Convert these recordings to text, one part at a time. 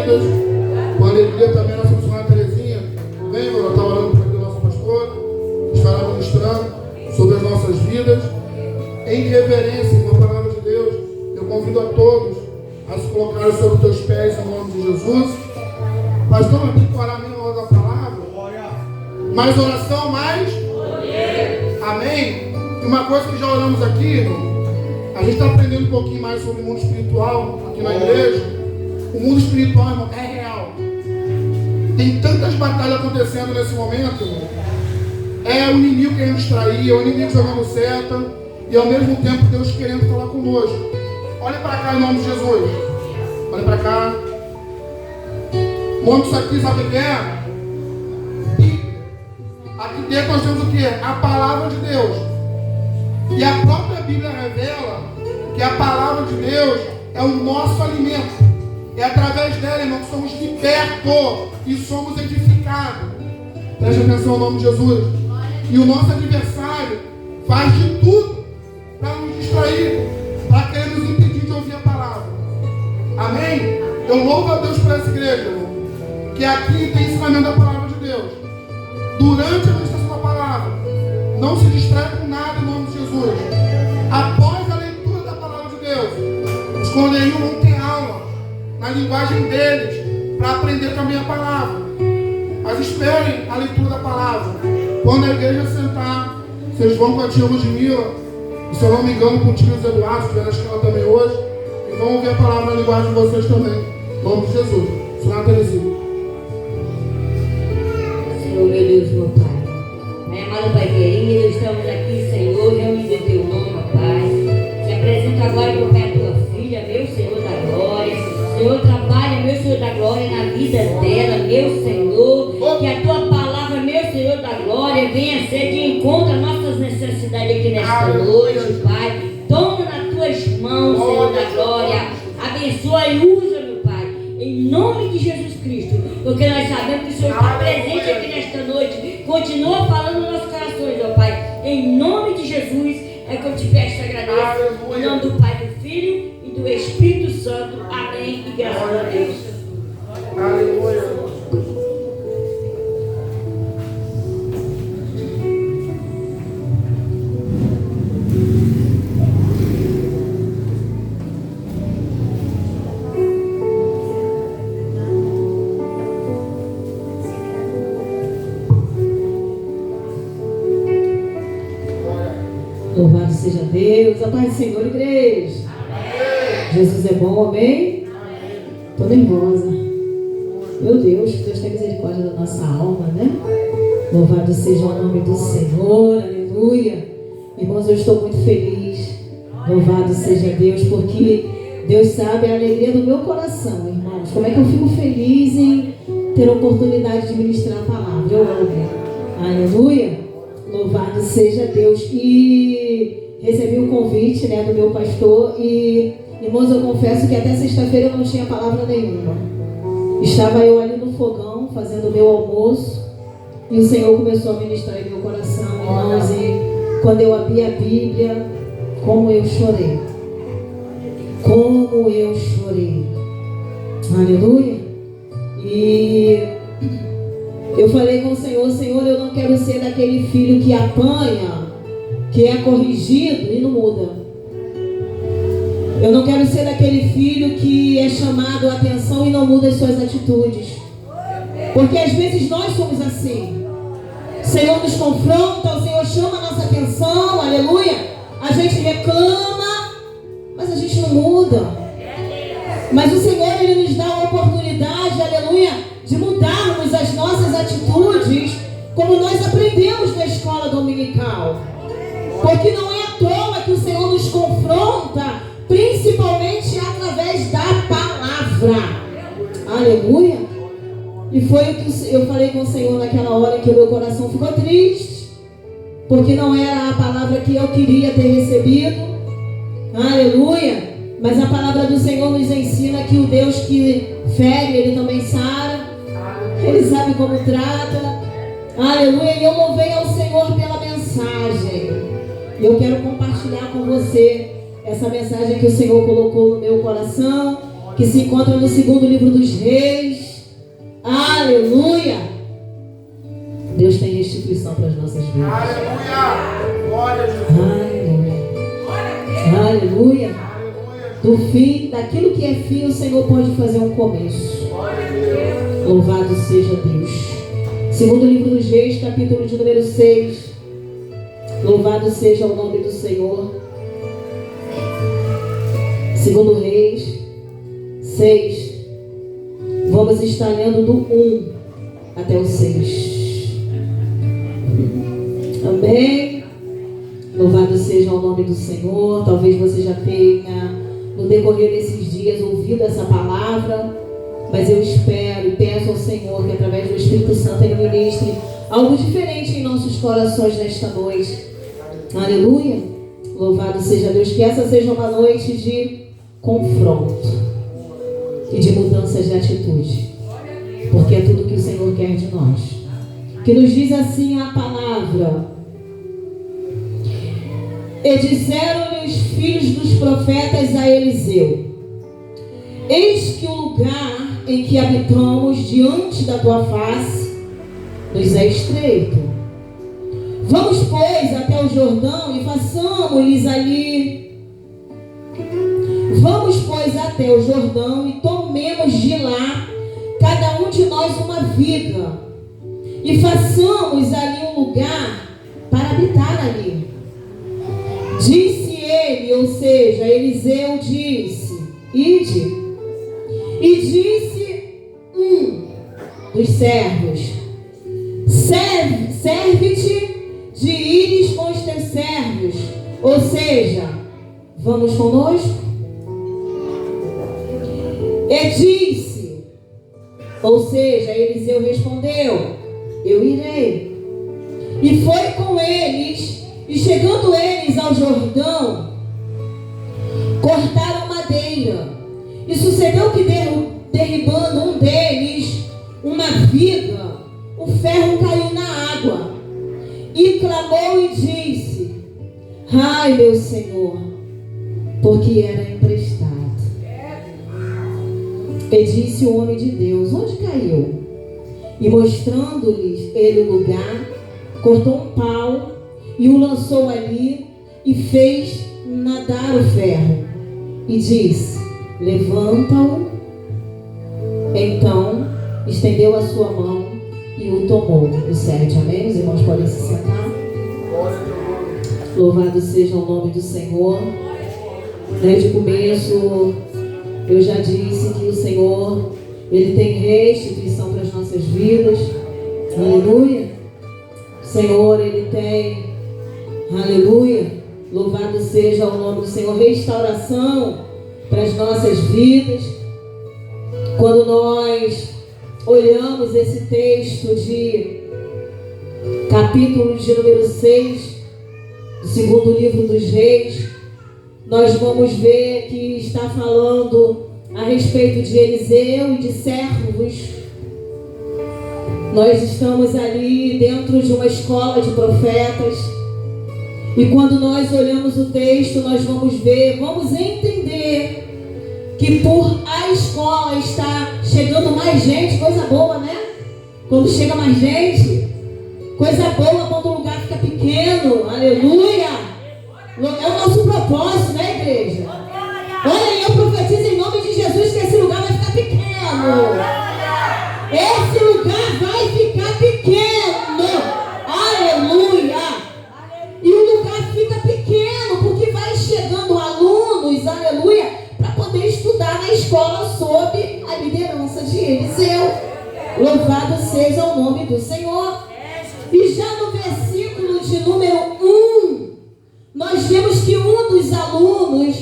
vidas. Com alegria também nossa missionária Terezinha. Vem, ela está orando para que o nosso pastor estará ministrando sobre as nossas vidas. Em reverência com a palavra de Deus, eu convido a todos a se colocarem sobre os teus pés em nome de Jesus. Pastor, eu tenho que orar mesmo na hora da palavra. Mais oração, mais amém. E uma coisa que já oramos aqui, a gente está aprendendo um pouquinho mais sobre o mundo espiritual aqui na igreja. O mundo espiritual, irmão, é real. Tem tantas batalhas acontecendo nesse momento, irmão. É o inimigo querendo distrair, é o inimigo jogando seta, e ao mesmo tempo Deus querendo falar conosco. Olha para cá em nome de Jesus. Olha para cá. O nome disso aqui, sabe o que é? E aqui dentro nós temos o que? A palavra de Deus. E a própria Bíblia revela que a palavra de Deus é o nosso alimento. É através dela, irmão, que somos libertos e somos edificados. Preste atenção no nome de Jesus. E o nosso adversário faz de tudo para nos distrair, para querer nos impedir de ouvir a palavra. Amém? Eu louvo a Deus por essa igreja, irmão, que aqui tem ensinamento da palavra de Deus. Durante a meditação da palavra, não se distrai com nada em nome de Jesus. Após a leitura da palavra de Deus, os cordeirinhos vão ter aula na linguagem deles para aprender também a palavra. Mas esperem a leitura da palavra. Quando a igreja sentar, vocês vão com a tia Ludmila, e se eu não me engano, com o tio Eduardo, que estiver na escola também hoje, e vão ouvir a palavra na linguagem de vocês também. Em nome de Jesus. Senhora Terezinha. Senhor, meu Deus, meu Pai. Pai amado, Pai querido, estamos aqui, Senhor, reunidos em Teu nome, ó Pai. Te apresento agora, meu Pai, a Tua filha, meu Senhor da glória. Senhor, trabalha, meu Senhor da glória, na vida dela, meu Senhor. Que a Tua palavra, meu Senhor da glória, venha ser de encontro às nossas necessidades aqui nesta noite, Pai. Toma nas Tuas mãos, Senhor da glória. Abençoa e usa, meu Pai, em nome de Jesus Cristo. Porque nós sabemos que o Senhor está presente aqui nesta noite. Continua falando nos nossos corações, ó Pai. Em nome de Jesus é que eu te peço e agradeço. Em nome do Pai, do Filho e do Espírito Santo. Amém. E graças a Deus. Aleluia. Louvado seja Deus, a paz do Senhor, igreja. Amém. Jesus é bom, amém? Estou nervosa. Meu Deus, que Deus tenha misericórdia da nossa alma, né? Louvado seja o nome do Senhor, aleluia. Irmãos, eu estou muito feliz. Louvado seja Deus, porque Deus sabe a alegria do meu coração, irmãos. Como é que eu fico feliz em ter a oportunidade de ministrar a palavra. Eu amo. Aleluia. Louvado seja Deus. E recebi o convite, né, do meu pastor. E, irmãos, eu confesso que até sexta-feira eu não tinha palavra nenhuma. Estava eu ali no fogão, fazendo o meu almoço. E o Senhor começou a ministrar em meu coração, irmãos. E quando eu abri a Bíblia, como eu chorei. Como eu chorei. Aleluia. E eu falei com o Senhor: Senhor, eu não quero ser daquele filho que apanha, que é corrigido e não muda. Eu não quero ser daquele filho que é chamado a atenção e não muda as suas atitudes. Porque às vezes nós somos assim. O Senhor nos confronta, o Senhor chama a nossa atenção, aleluia. A gente reclama, mas a gente não muda. Mas o Senhor, Ele nos dá uma oportunidade, aleluia, de mudarmos as nossas atitudes, como nós aprendemos na escola dominical. Porque não é à toa que o Senhor nos confronta, principalmente através da palavra. Aleluia. E foi o que eu falei com o Senhor naquela hora, que o meu coração ficou triste, porque não era a palavra que eu queria ter recebido. Aleluia. Mas a palavra do Senhor nos ensina que o Deus que fere, Ele também sara. Ele sabe como trata. Aleluia. E eu louvei ao Senhor pela mensagem. E eu quero compartilhar com você essa mensagem que o Senhor colocou no meu coração. que se encontra no segundo livro dos Reis. Aleluia! Deus tem restituição para as nossas vidas. Aleluia! Glória a Jesus. Aleluia! Aleluia! Do fim, daquilo que é fim, o Senhor pode fazer um começo. Louvado seja Deus. Segundo livro dos Reis, capítulo de número 6. Louvado seja o nome do Senhor. Segundo Reis 6. Vamos estar lendo do 1 até o 6. Amém. Louvado seja o nome do Senhor. Talvez você já tenha, no decorrer desses dias, ouvido essa palavra, mas eu espero e peço ao Senhor que através do Espírito Santo Ele ministre algo diferente em nossos corações nesta noite. Aleluia. Louvado seja Deus. Que essa seja uma noite de confronto e de mudanças de atitude, porque é tudo que o Senhor quer de nós. Que nos diz assim a palavra: e disseram-lhe os filhos dos profetas a Eliseu: eis que o lugar em que habitamos diante da tua face nos é estreito. Vamos, pois, até o Jordão e façamos-lhes ali. Vamos, pois, até o Jordão e tomemos de lá cada um de nós uma viga e façamos ali um lugar para habitar ali. Disse ele, ou seja, Eliseu disse: ide. E disse um dos servos: serve-te de ires com os teus servos, ou seja, vamos conosco. E disse, ou seja, Eliseu respondeu: eu irei. E foi com eles, e chegando eles ao Jordão, cortaram madeira. E sucedeu que derribando um deles uma viga, o ferro caiu na água. E clamou e disse: ai, meu Senhor, porque era emprestado. E disse o homem de Deus: onde caiu? E mostrando-lhes ele o lugar, cortou um pau e o lançou ali e fez nadar o ferro. E disse: levanta-o. Então estendeu a sua mão e o tomou. O 7, amém? Os irmãos podem se sentar. Louvado seja o nome do Senhor. Desde o começo eu já disse que o Senhor, Ele tem restituição para as nossas vidas. Aleluia. O Senhor, Ele tem, aleluia, louvado seja o nome do Senhor, restauração para as nossas vidas. Quando nós olhamos esse texto de capítulo de número 6 do segundo livro dos Reis, nós vamos ver que está falando a respeito de Eliseu e de servos. Nós estamos ali dentro de uma escola de profetas, e quando nós olhamos o texto, nós vamos ver, vamos entender que por a escola está chegando mais gente. Coisa boa, né? Quando chega mais gente, coisa boa quando o lugar fica pequeno. Aleluia! É o nosso propósito, né, igreja? Olha, eu profetizo em nome de Jesus que esse lugar vai ficar pequeno. Esse lugar vai ficar pequeno. Aleluia! E o lugar fica pequeno porque vai chegando alunos, aleluia, para poder estudar na escola sob a liderança de Eliseu. Louvado seja o nome do Senhor. E já no versículo de número 1, nós vemos que um dos alunos,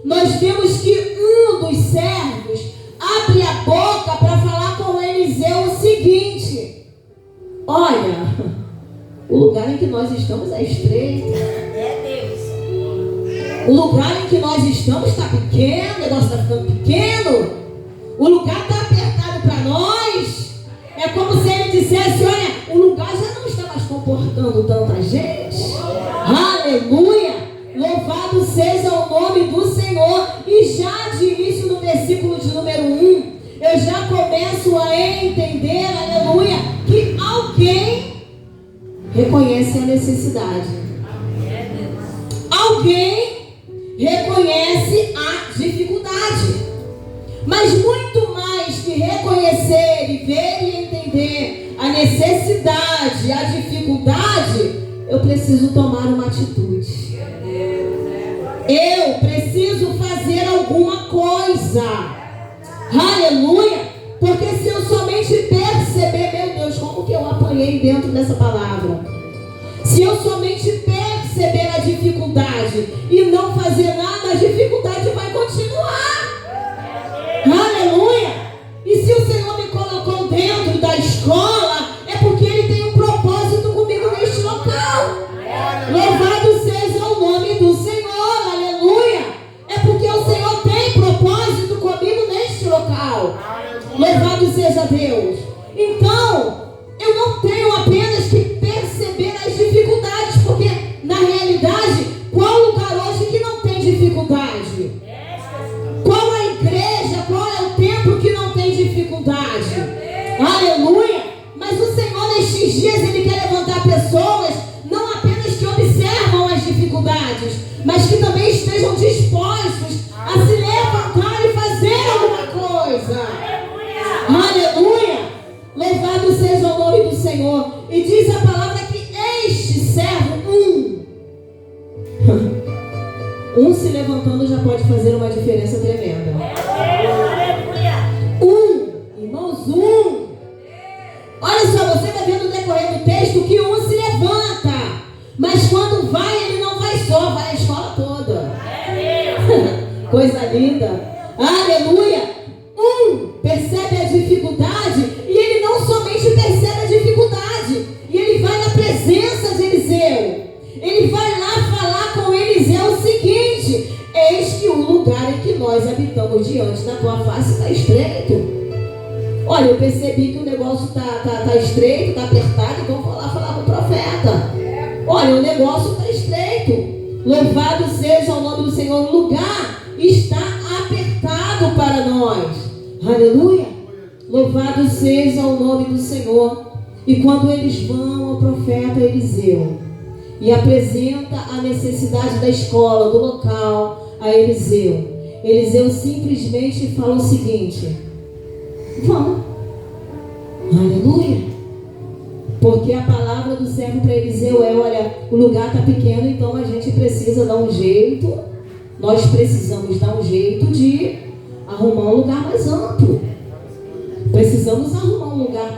nós vemos que um dos servos abre a boca para falar com Eliseu o seguinte: olha, o lugar em que nós estamos é estreito. O lugar em que nós estamos está pequeno, o negócio está ficando pequeno. O lugar está apertado para nós. É como se ele dissesse: olha, o lugar já não está mais comportando tanta gente. Aleluia! Louvado seja o nome do Senhor. E já de início no versículo de número 1, eu já começo a entender, aleluia, que alguém reconhece a necessidade. Alguém reconhece a dificuldade. Mas muito mais que reconhecer e ver e entender a necessidade, a dificuldade, eu preciso tomar uma atitude. Eu preciso fazer alguma coisa. Aleluia! Porque se eu somente perceber, meu Deus, como que eu apanhei dentro dessa palavra? Se eu somente perceber a dificuldade e não fazer nada, a dificuldade vai continuar. Aleluia! E se o Senhor me colocou dentro da escola, é porque Ele tem um propósito comigo neste local. Louvado seja o nome do Senhor, aleluia! É porque o Senhor tem propósito comigo neste local. Louvado seja Deus. Então, eu não tenho apenas que perceber as dificuldades, porque na realidade, qual lugar hoje que não tem dificuldade? Qual a igreja, qual é o templo que não tem dificuldade? Aleluia! Mas o Senhor nestes dias, Ele quer levantar pessoas, não apenas que observam as dificuldades, mas que também estejam dispostos a se levantar e fazer alguma coisa. Aleluia! Louvado seja o nome do Senhor. E diz a palavra que este servo, se levantando já pode fazer uma diferença tremenda. Irmãos, olha só, você vai ver no decorrer do texto que se levanta, mas quando vai, ele não vai só, vai a escola toda. Coisa linda. Aleluia. Percebe a dificuldade e ele não somente percebe a dificuldade, e ele vai na presença de Eliseu. Ele vai lá falar com Eliseu o seguinte: eis que o lugar em que nós habitamos diante da tua face está estreito. Olha, eu percebi que o negócio está estreito, está apertado, então vou lá falar com o profeta. Olha, o negócio está estreito. Louvado seja o nome do Senhor. O lugar está apertado para nós. Aleluia. Louvado seja o nome do Senhor. E quando eles vão ao profeta Eliseu e apresenta a necessidade da escola, do local, a Eliseu, Eliseu simplesmente fala o seguinte: vamos. Aleluia. Porque a palavra do servo para Eliseu é: olha, o lugar está pequeno, então a gente precisa dar um jeito. Nós precisamos dar um jeito de arrumar um lugar mais amplo. Precisamos arrumar um lugar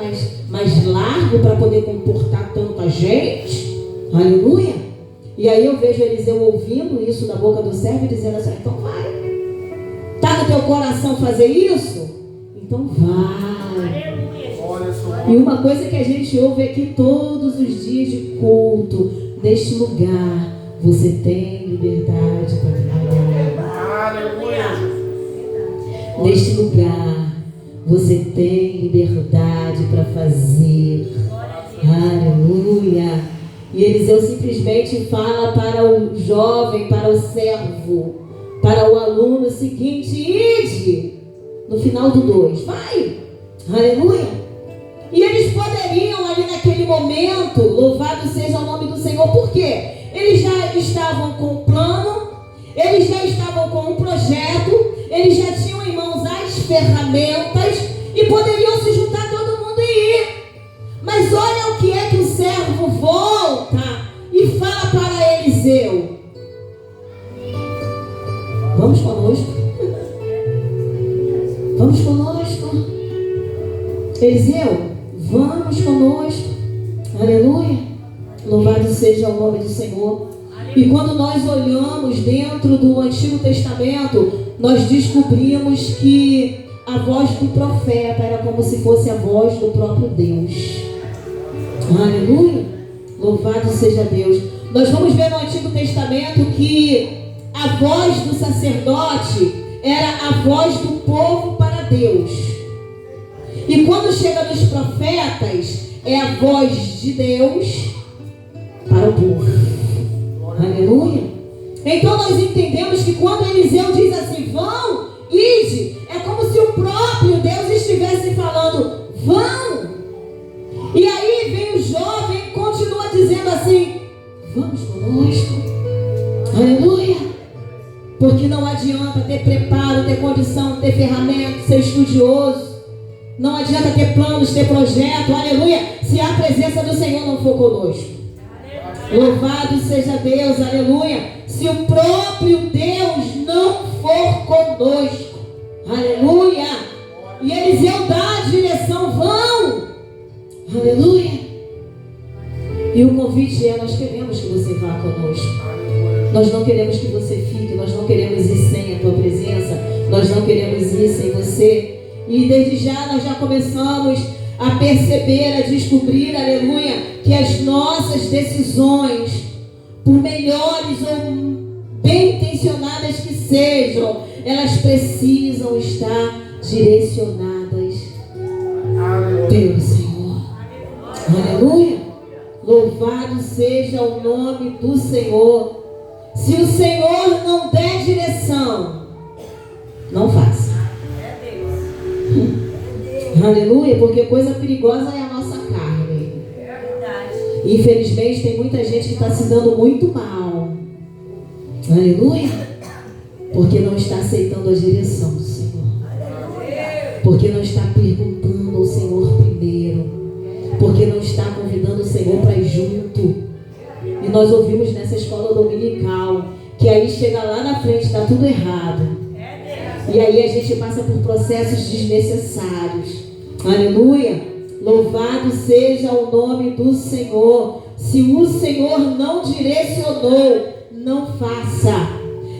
mais largo para poder comportar tanta gente. Aleluia. E aí eu vejo Eliseu ouvindo isso da boca do servo e dizendo assim: então vai. Está no teu coração fazer isso? Então vai. E uma coisa que a gente ouve aqui todos os dias de culto: neste lugar você tem liberdade para trabalhar. Neste lugar você tem liberdade para fazer. Aleluia. E Eliseu simplesmente fala para o jovem, para o servo, para o aluno o seguinte: ide. No final do 2, vai. Aleluia. E eles poderiam ali naquele momento, louvado seja o nome do Senhor, porque eles já estavam com o plano, eles já estavam com um projeto, eles já tinham em mãos as ferramentas e poderiam se juntar todo mundo e ir. Mas olha o que é que o servo volta e fala para Eliseu: vamos conosco. Vamos conosco. Eliseu, vamos conosco. Aleluia. Louvado seja o nome do Senhor. E quando nós olhamos dentro do Antigo Testamento, nós descobrimos que a voz do profeta era como se fosse a voz do próprio Deus. Aleluia. Louvado seja Deus. Nós vamos ver no Antigo Testamento que a voz do sacerdote era a voz do povo para Deus. E quando chega nos profetas, é a voz de Deus para o povo. Aleluia. Então nós entendemos que quando Eliseu diz assim: vão, ide. É como se o próprio Deus estivesse falando, vão. E aí vem o jovem e continua dizendo assim, vamos conosco. Aleluia. Porque não adianta ter preparo, ter condição, ter ferramenta, ser estudioso. Não adianta ter planos, ter projeto, aleluia, se a presença do Senhor não for conosco. Louvado seja Deus, aleluia. Se o próprio Deus não for conosco, aleluia. E Eliseu dá a direção, vão, aleluia. E o convite é, nós queremos que você vá conosco. Nós não queremos que você fique, nós não queremos ir sem a tua presença, nós não queremos ir sem você. E desde já nós já começamos a perceber, a descobrir, aleluia, que as nossas decisões, por melhores ou bem intencionadas que sejam, elas precisam estar direcionadas pelo Senhor. Aleluia. Louvado seja o nome do Senhor. Se o Senhor não der direção, não faça. Aleluia, porque coisa perigosa é a nossa carne. Infelizmente tem muita gente que está se dando muito mal. Aleluia. Porque não está aceitando a direção do Senhor. Porque não está perguntando ao Senhor primeiro. Porque não está convidando o Senhor para ir junto. E nós ouvimos nessa escola dominical que aí chega lá na frente, está tudo errado. E aí a gente passa por processos desnecessários. Aleluia. Louvado seja o nome do Senhor. Se o Senhor não direcionou, não faça.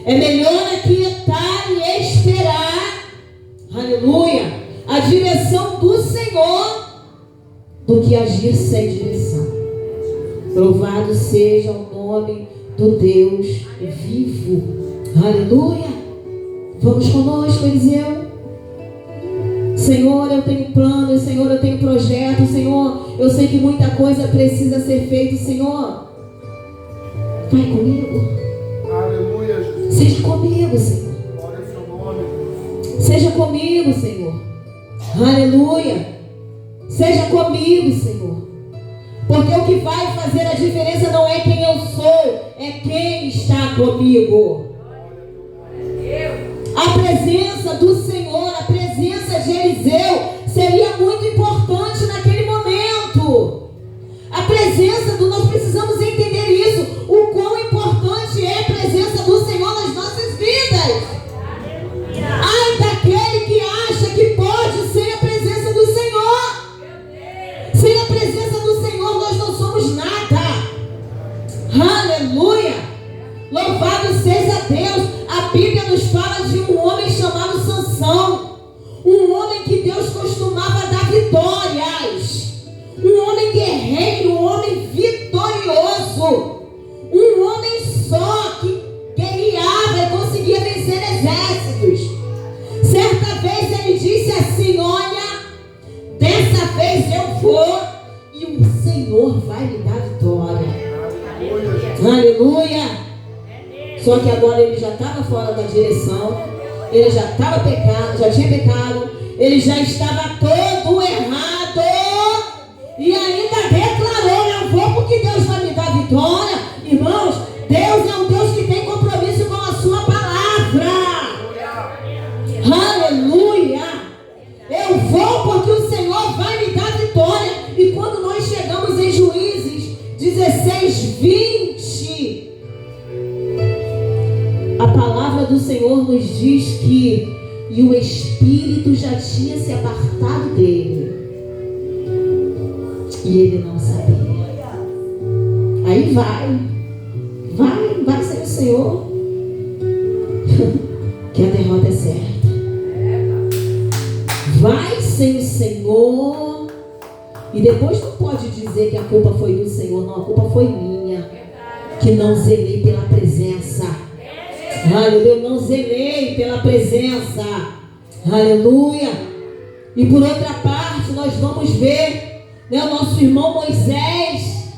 É melhor aquietar e esperar, aleluia, a direção do Senhor do que agir sem direção. Louvado seja o nome do Deus vivo. Aleluia. Vamos conosco, Eliseu. Senhor, eu tenho planos, Senhor, eu tenho projetos, Senhor, eu sei que muita coisa precisa ser feita, Senhor. Vai comigo. Aleluia, Jesus. Seja comigo, Senhor. Glória ao seu nome. Seja comigo, Senhor. Aleluia. Seja comigo, Senhor. Porque o que vai fazer a diferença não é quem eu sou, é quem está comigo. A presença do Senhor, a presença de Eliseu seria muito importante naquele momento. A presença do, nós precisamos entender isso, o quão importante é a presença do Senhor nas nossas vidas. Ai daquele que acha que pode sem a presença do Senhor. Sem a presença do Senhor nós não somos nada. Aleluia. Louvado seja Deus. A Bíblia nos fala de um homem chamado Sansão. Um homem que Deus costumava dar vitórias. Um homem guerreiro, um homem vitorioso. Um homem só que guerreava e conseguia vencer exércitos. Certa vez ele disse assim, olha, dessa vez eu vou e o Senhor vai me dar vitória. Aleluia. Só que agora ele já estava fora da direção, ele já estava pecado, já tinha pecado, ele já estava todo errado e ainda declarou, eu vou porque Deus vai me dar vitória. Irmãos, Deus é um Deus que tem compromisso com a sua palavra. Aleluia. Eu vou porque o Senhor vai me dar vitória. E quando nós chegamos em Juízes 16:20, a palavra do Senhor nos diz que e o Espírito já tinha se apartado dele e ele não sabia. Aí vai ser o Senhor que a derrota é certa. Vai sem o Senhor e depois não pode dizer que a culpa foi do Senhor, não, a culpa foi minha, que não zelei pela presença. Aleluia, eu não zelei pela presença. Aleluia. E por outra parte nós vamos ver, né, o nosso irmão Moisés,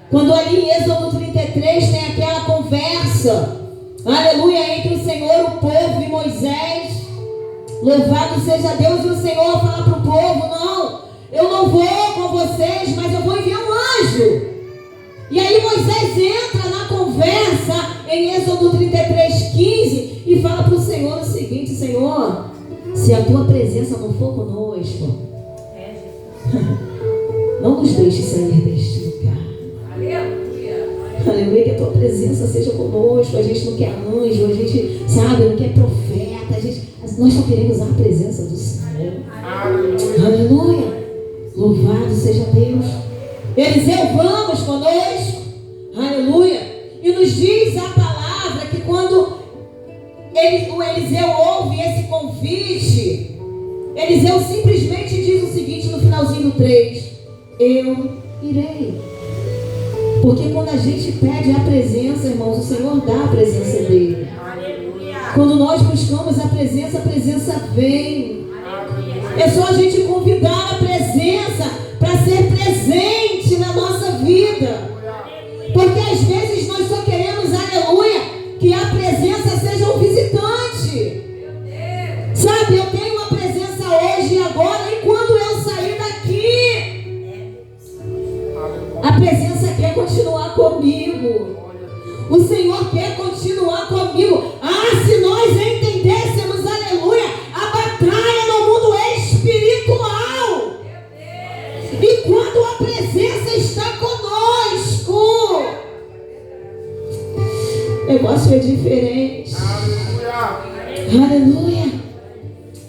quando ali em Êxodo 33 tem aquela conversa, aleluia, entre o Senhor, o povo e Moisés. Louvado seja Deus. E o Senhor fala para o povo: não, eu não vou com vocês, mas eu vou enviar um anjo. E aí Moisés entra na conversa em Êxodo 33:15 e fala para o Senhor o seguinte: Senhor, se a tua presença não for conosco, não nos deixe sair deste lugar. Aleluia, que a tua presença seja conosco. A gente não quer anjo, a gente, sabe, não quer profeta, nós só queremos a presença do Senhor. Aleluia, louvado seja Deus. Eliseu, vamos conosco. Aleluia. E nos diz a palavra que quando o Eliseu ouve esse convite, Eliseu simplesmente diz o seguinte no finalzinho do 3: eu irei. Porque quando a gente pede a presença, irmãos, o Senhor dá a presença dele. Quando nós buscamos a presença vem. É só a gente convidar a presença para ser presente na nossa vida. Porque às vezes nós só queremos, aleluia, que a presença seja um visitante. Sabe, eu tenho uma presença hoje e agora, e quando eu sair daqui, a presença quer continuar comigo. O Senhor quer continuar comigo. Ah, se nós entendêssemos, aleluia, a batalha no mundo espiritual. E quando a presença está conosco, o negócio é diferente. Aleluia.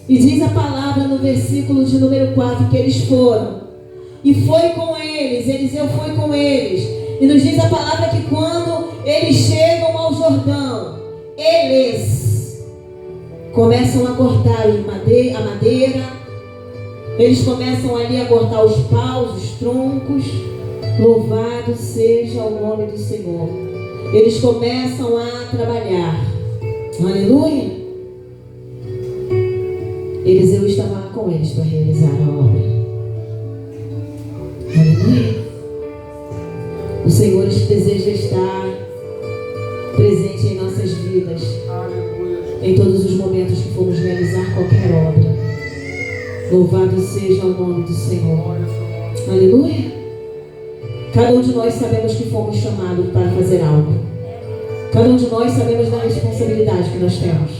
E diz a palavra no versículo de número 4 que eles foram. E foi com eles, Eliseu foi com eles. E nos diz a palavra que quando eles chegam ao Jordão, eles começam a cortar a madeira, eles começam ali a cortar os paus, os troncos. Louvado seja o nome do Senhor. Eles começam a trabalhar. Aleluia. Eliseu estava lá com eles para realizar a obra. Aleluia. O Senhor deseja estar presente em nossas vidas. Aleluia. Em todos os momentos que formos realizar qualquer obra. Louvado seja o nome do Senhor. Aleluia. Cada um de nós sabemos que fomos chamados para fazer algo. Cada um de nós sabemos da responsabilidade que nós temos.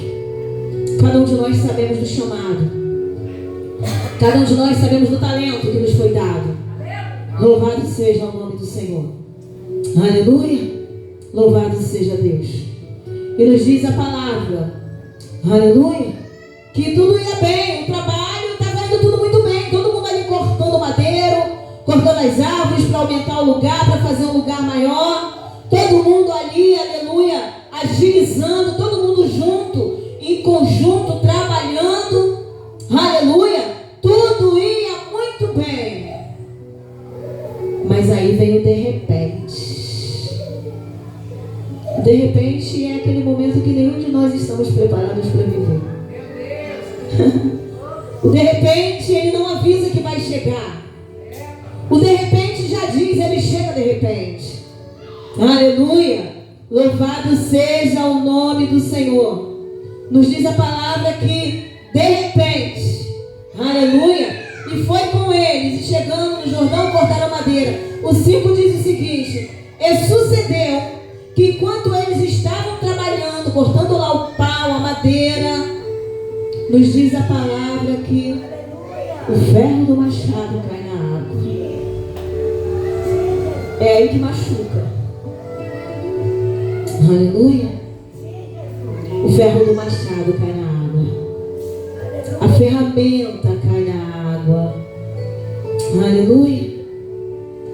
Cada um de nós sabemos do chamado. Cada um de nós sabemos do talento que nos foi dado. Louvado seja o nome do Senhor. Aleluia. Louvado seja Deus. E nos diz a palavra, aleluia, que tudo ia bem. O trabalho estava indo tudo muito bem. Todo mundo ali cortando madeiro, cortando as árvores para aumentar o lugar, para fazer um lugar maior. Todo mundo ali, aleluia, agilizando, todo mundo junto, em conjunto, trabalhando. Aleluia. Tudo ia muito bem. Mas aí veio de repente. De repente é aquele momento que nenhum de nós estamos preparados para viver. O de repente ele não avisa que vai chegar. O de repente já diz, ele chega de repente. Aleluia. Louvado seja o nome do Senhor. Nos diz a palavra que de repente, aleluia, e foi com eles, e chegando no Jordão, cortaram a madeira. O 5 diz o seguinte: e sucedeu que enquanto eles estavam trabalhando, cortando lá o pau, a madeira, nos diz a palavra que o ferro do machado cai na água. É aí que machuca. Aleluia. O ferro do machado cai na água. A ferramenta cai na água. Aleluia.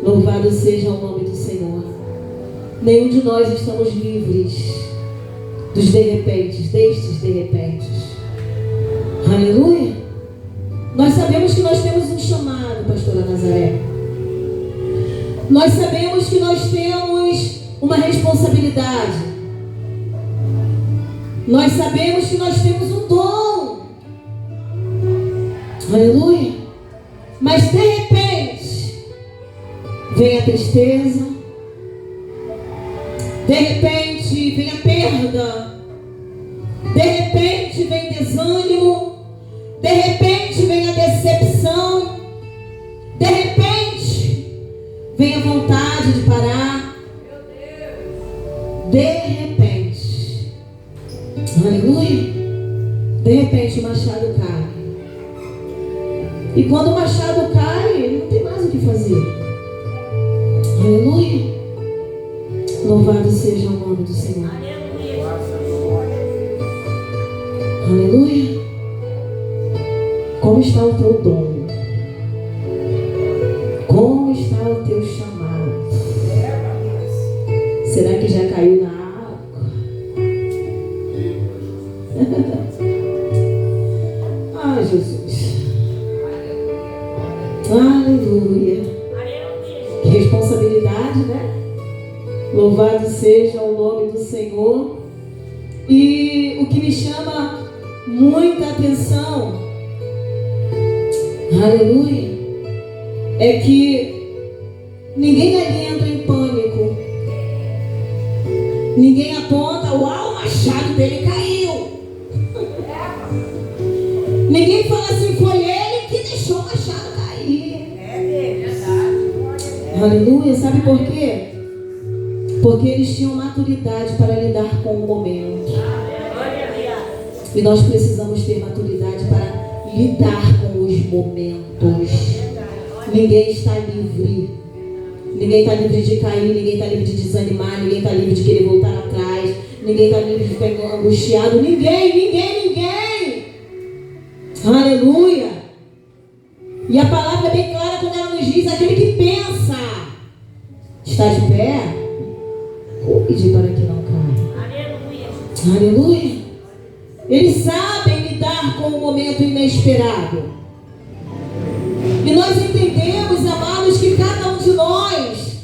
Louvado seja o nome do Senhor. Nenhum de nós estamos livres dos de repentes, destes de repentes. Aleluia. Nós sabemos que nós temos um chamado, pastora Nazaré. Nós sabemos que nós temos uma responsabilidade. Nós sabemos que nós temos um dom. Aleluia. Mas de repente vem a tristeza. De repente vem a perda. De repente vem desânimo. De repente vem a decepção. De repente vem a vontade de parar. De repente. Aleluia. De repente o machado cai. E quando o machado cai, não tem mais o que fazer. Aleluia. Louvado seja o nome do Senhor. Aleluia. Como está o teu dom? Como está o teu chamado? Será que já caiu na água? Ai, Jesus. Aleluia. Que responsabilidade, né? Louvado seja o nome do Senhor. E o que me chama muita atenção, aleluia, é que ninguém ali entra em pânico. Ninguém aponta, uau, o machado dele caiu. Ninguém fala assim, foi ele que deixou o machado cair. Aleluia, sabe por quê? Porque eles tinham maturidade para lidar com o momento. E nós precisamos ter maturidade para lidar com os momentos. Ninguém está livre. Ninguém está livre de cair, ninguém está livre de desanimar, ninguém está livre de querer voltar atrás, ninguém está livre de ficar angustiado. Ninguém. Aleluia. E a palavra é bem clara quando ela nos diz, aquele que pensa está de pé, cuide para que não caia. Aleluia. Eles sabem lidar com o momento inesperado. E nós entendemos, amados, que cada um de nós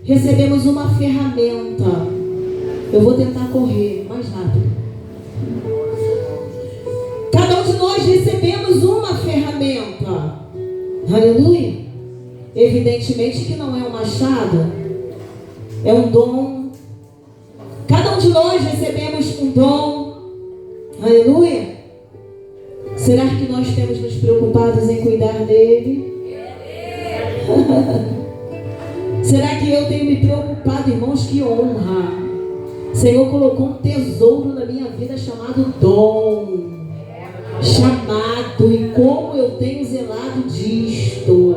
recebemos uma ferramenta. Eu vou tentar correr mais rápido. Cada um de nós recebemos uma ferramenta. Aleluia. Evidentemente que não é um machado, é um dom. Cada um de nós recebemos um dom. Aleluia. Será que nós temos nos preocupados em cuidar dele? Será que eu tenho me preocupado, irmãos? Que honra. O Senhor colocou um tesouro na minha vida chamado dom. Chamado. E como eu tenho zelado disto.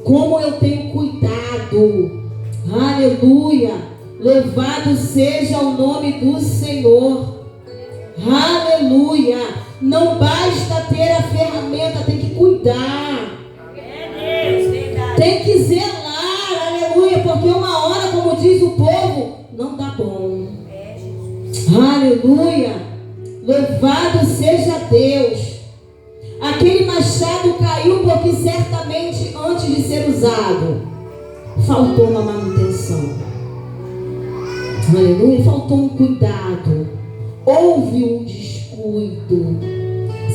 Como eu tenho cuidado. Aleluia. Louvado seja o nome do Senhor. Aleluia. Não basta ter a ferramenta, tem que cuidar. Tem que zelar, aleluia, porque uma hora, como diz o povo, não dá bom. Aleluia. Louvado seja Deus. Aquele machado caiu porque certamente antes de ser usado faltou uma manutenção. Aleluia. Faltou um cuidado. Houve um descuido.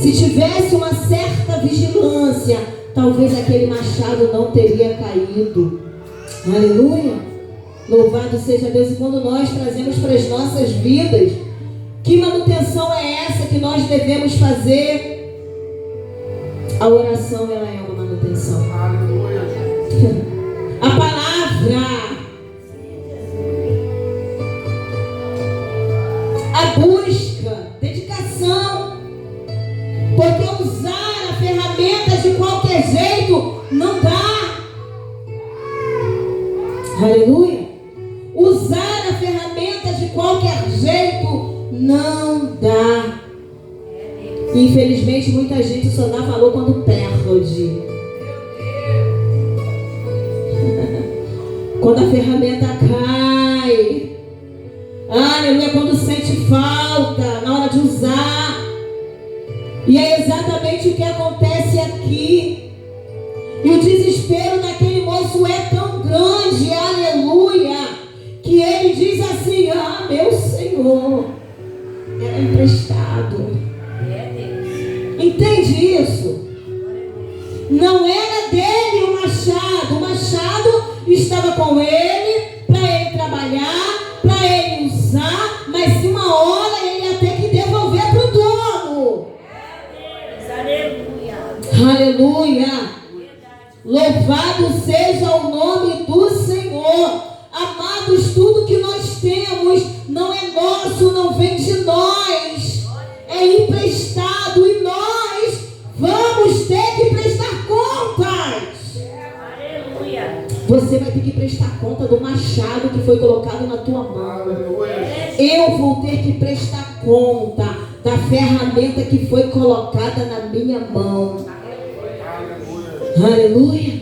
Se tivesse uma certa vigilância, talvez aquele machado não teria caído. Aleluia. Louvado seja Deus. E quando nós trazemos para as nossas vidas, que manutenção é essa que nós devemos fazer? A oração, ela é uma manutenção. Aleluia. A palavra, a busca, dedicação. Porque usar a ferramenta de qualquer jeito não dá. Aleluia. Usar a ferramenta de qualquer jeito não dá. Infelizmente, muita gente só dá valor quando perde. Quando a ferramenta cai. Aleluia. Quando sente falta na hora de usar. E é exatamente o que acontece aqui. E o desespero daquele moço é tão grande, aleluia, que ele diz assim: ah, meu Senhor, era emprestado. Entende isso? Não era dele o machado estava com ele, para ele trabalhar, para ele usar, mas uma hora ele ia ter que devolver para o dono. Aleluia. Louvado seja o nome do Senhor. Amados, tudo que nós temos não é nosso, não vem de nós. É emprestado e nós vamos ter que prestar contas. Aleluia. Você vai ter que prestar conta do machado que foi colocado na tua mão. Eu vou ter que prestar conta da ferramenta que foi colocada na minha mão. Aleluia.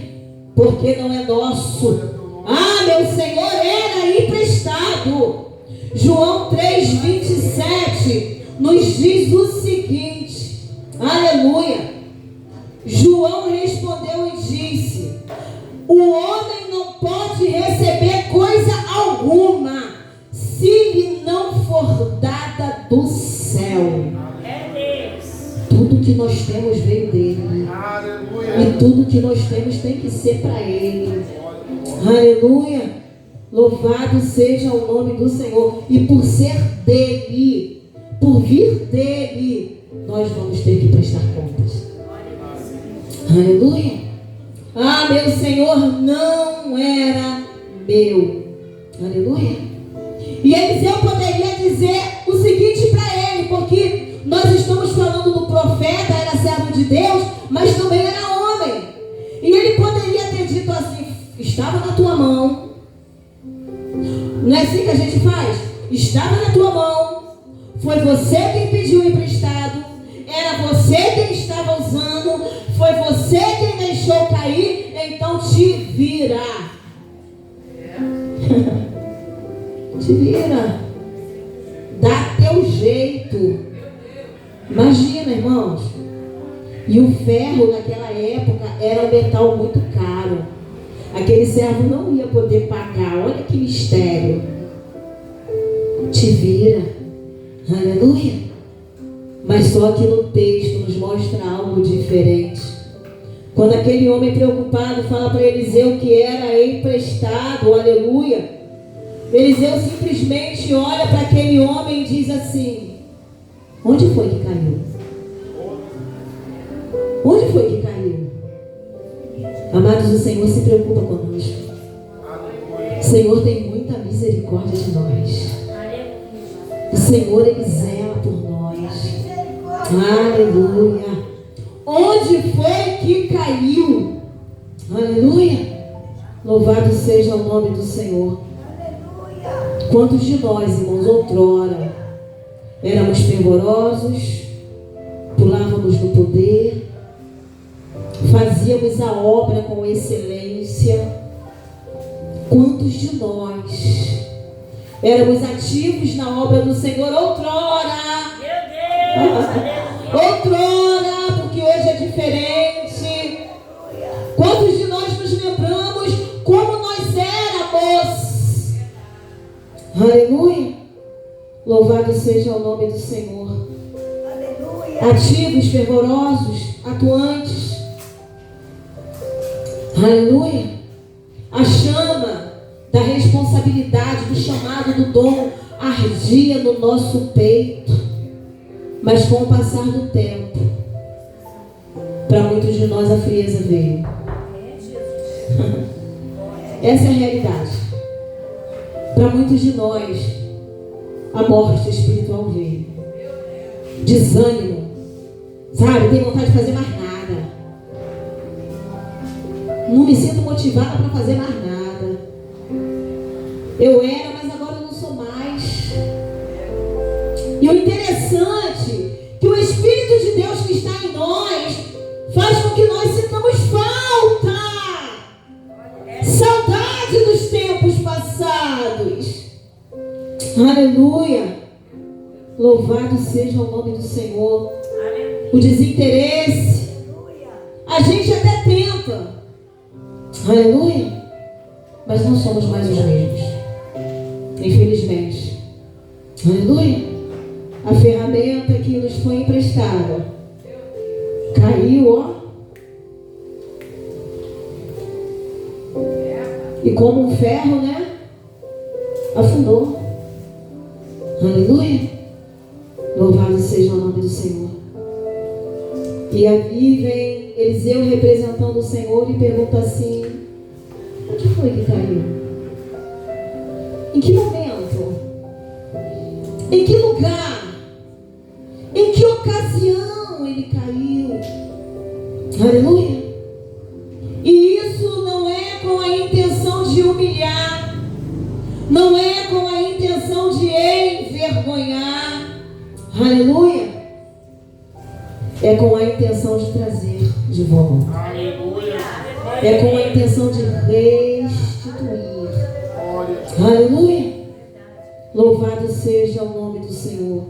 Porque não é nosso. Ah, meu Senhor, era emprestado. João 3:27 nos diz o seguinte. Aleluia. João respondeu e disse: o homem não pode receber coisa alguma se lhe não for dada do céu. É Deus. Tudo que nós temos veio dele. Aleluia. E tudo que nós temos tem que ser para ele. Aleluia. Louvado seja o nome do Senhor. E por ser dele, por vir dele, nós vamos ter que prestar contas. Aleluia. Ah, meu Senhor não era meu. Aleluia. E Eliseu poderia dizer o seguinte para ele, porque nós estamos falando do profeta, era servo de Deus, mas também era homem. E ele poderia ter dito assim: estava na tua mão. Não é assim que a gente faz? Estava na tua mão. Foi você quem pediu emprestado. Era você quem estava usando. Foi você quem deixou cair. Então te vira. Te vira. Dá teu jeito. Imagina, irmãos. E o ferro naquela época era um metal muito caro. Aquele servo não ia poder pagar. Olha que mistério. Te vira. Aleluia. Mas só que no texto nos mostra algo diferente. Quando aquele homem preocupado fala para Eliseu que era emprestado, aleluia, Eliseu simplesmente olha para aquele homem e diz assim: onde foi que caiu? Onde foi que caiu? Amados, o Senhor se preocupa conosco. O Senhor tem muita misericórdia de nós. O Senhor, Ele zela por nós. Aleluia. Onde foi que caiu? Aleluia. Louvado seja o nome do Senhor. Quantos de nós, irmãos, outrora éramos fervorosos, pulávamos no poder, fazíamos a obra com excelência? Quantos de nós éramos ativos na obra do Senhor outrora? Meu Deus. Outrora, porque hoje é diferente. Quantos de nós nos lembramos como nós éramos? Aleluia. Louvado seja o nome do Senhor. Ativos, fervorosos, atuantes. Aleluia. A chama da responsabilidade, do chamado, do dom ardia no nosso peito. Mas com o passar do tempo, para muitos de nós a frieza veio. Essa é a realidade. Para muitos de nós a morte espiritual veio. Desânimo. Sabe, tem vontade de fazer mais nada. Não me sinto motivada para fazer mais nada. Eu era, mas agora eu não sou mais. E o interessante é que o Espírito de Deus que está em nós faz com que nós sintamos falta. Saudade dos tempos passados. Aleluia. Louvado seja o nome do Senhor. O desinteresse. A gente até tenta. Aleluia. Mas não somos mais os mesmos. Infelizmente. Aleluia. A ferramenta que nos foi emprestada caiu, ó. E como um ferro, né? Afundou. Aleluia. Louvado seja o nome do Senhor. E ali vem Eliseu, representando o Senhor, lhe pergunta assim: o que foi que caiu? Em que momento? Em que lugar? Em que ocasião ele caiu? Aleluia! E isso não é com a intenção de humilhar, não é com a intenção de envergonhar, aleluia! É com a intenção de trazer de volta, é com a intenção de restituir, aleluia! Louvado seja o nome do Senhor.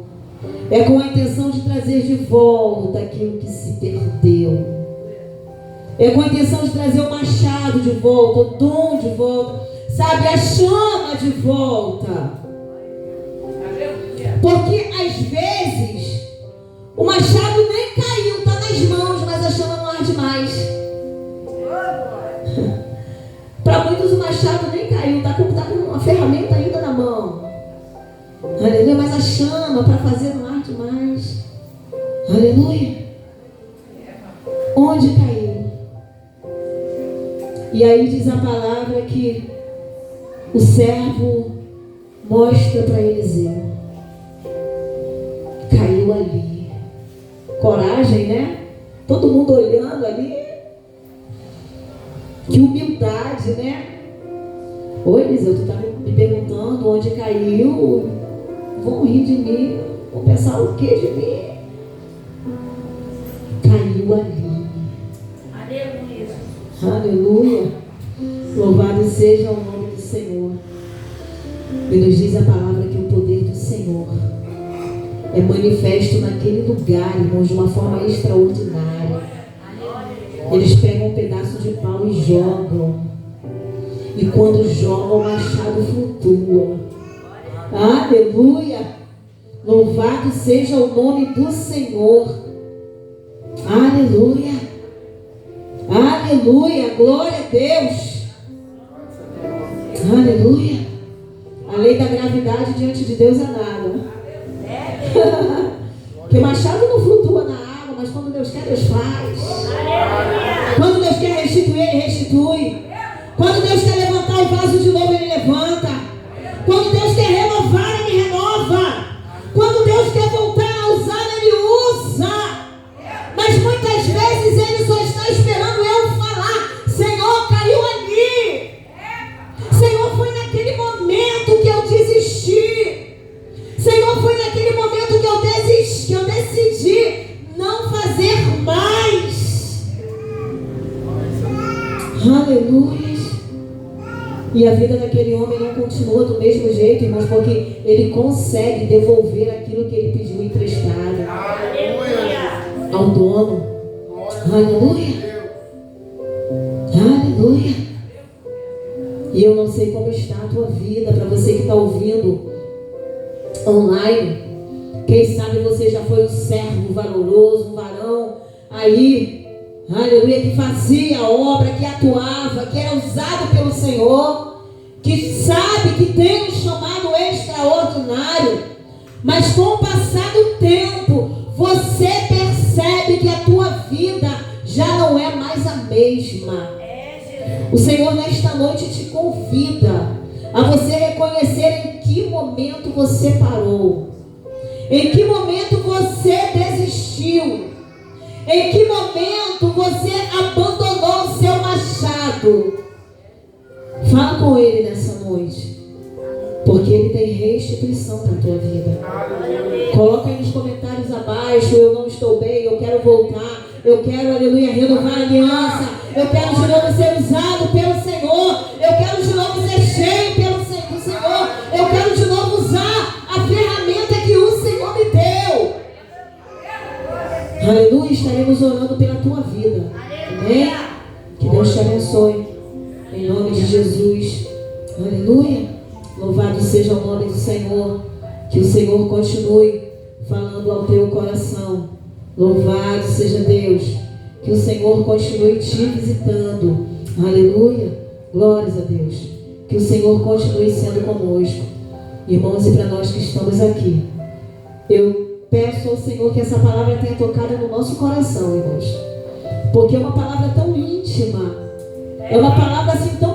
É com a intenção de trazer de volta aquilo que se perdeu. É com a intenção de trazer o machado de volta, o dom de volta, sabe, a chama de volta. Porque às vezes o machado nem caiu, está nas mãos, mas a chama não arde mais. Para muitos o machado nem caiu, está com uma ferramenta ainda na mão. Aleluia, mas a chama para fazer não arde mais. Aleluia. Onde caiu? E aí diz a palavra que o servo mostra para Eliseu. Caiu ali. Coragem, né? Todo mundo olhando ali. Que humildade, né? Oi, Eliseu, tu está me perguntando onde caiu? Vão rir de mim. Vão pensar o que de mim? Caiu ali. Aleluia. Louvado seja o nome do Senhor. E nos diz a palavra que o poder do Senhor é manifesto naquele lugar, irmãos, de uma forma extraordinária. Eles pegam um pedaço de pau e jogam. E quando jogam, o machado flutua. Aleluia. Louvado seja o nome do Senhor. Aleluia. Aleluia, glória a Deus. Aleluia. A lei da gravidade diante de Deus é nada. Porque o machado não flutua na água, mas quando Deus quer, Deus faz. Quando Deus quer restituir, Ele restitui. Quando Deus quer levantar o vaso de novo, Ele levanta. Quando Deus quer renovar, Ele renova. Quando Deus quer voltar a usar, Ele usa. Mas muitas vezes Ele só está esperando eu falar: Senhor, caiu ali. Senhor, foi naquele momento que eu desisti. Senhor, foi naquele momento que eu decidi não fazer mais. Aleluia. E a vida daquele homem não continua do mesmo jeito, irmãos, porque ele consegue devolver aquilo que ele pediu emprestado. Aleluia. Ao dono. Aleluia. Aleluia. E eu não sei como está a tua vida, para você que está ouvindo online. Quem sabe você já foi um servo valoroso, um varão aí, aleluia, que fazia a obra, que atuava, que era usado pelo Senhor, que sabe que tem um chamado extraordinário, mas com o passar do tempo, você percebe que a tua vida já não é mais a mesma. O Senhor nesta noite te convida a você reconhecer em que momento você parou, em que momento você desistiu, em que momento você abandonou o seu machado. Fala com Ele nessa noite, porque Ele tem restituição para a tua vida. Coloca aí nos comentários abaixo: eu não estou bem, eu quero voltar, eu quero, aleluia, renovar a aliança, eu quero de novo ser usado pelo Senhor, eu quero de novo ser cheio pelo Senhor, eu quero de novo usar a ferramenta que o Senhor me deu. Aleluia, estaremos orando pela tua vida. Amém? Que Deus te abençoe. Em nome de Jesus. Aleluia. Louvado seja o nome do Senhor. Que o Senhor continue falando ao teu coração. Louvado seja Deus. Que o Senhor continue te visitando. Aleluia. Glórias a Deus. Que o Senhor continue sendo conosco. Irmãos, e para nós que estamos aqui, eu peço ao Senhor que essa palavra tenha tocado no nosso coração, irmãos. Porque é uma palavra tão íntima. É uma palavra assim tão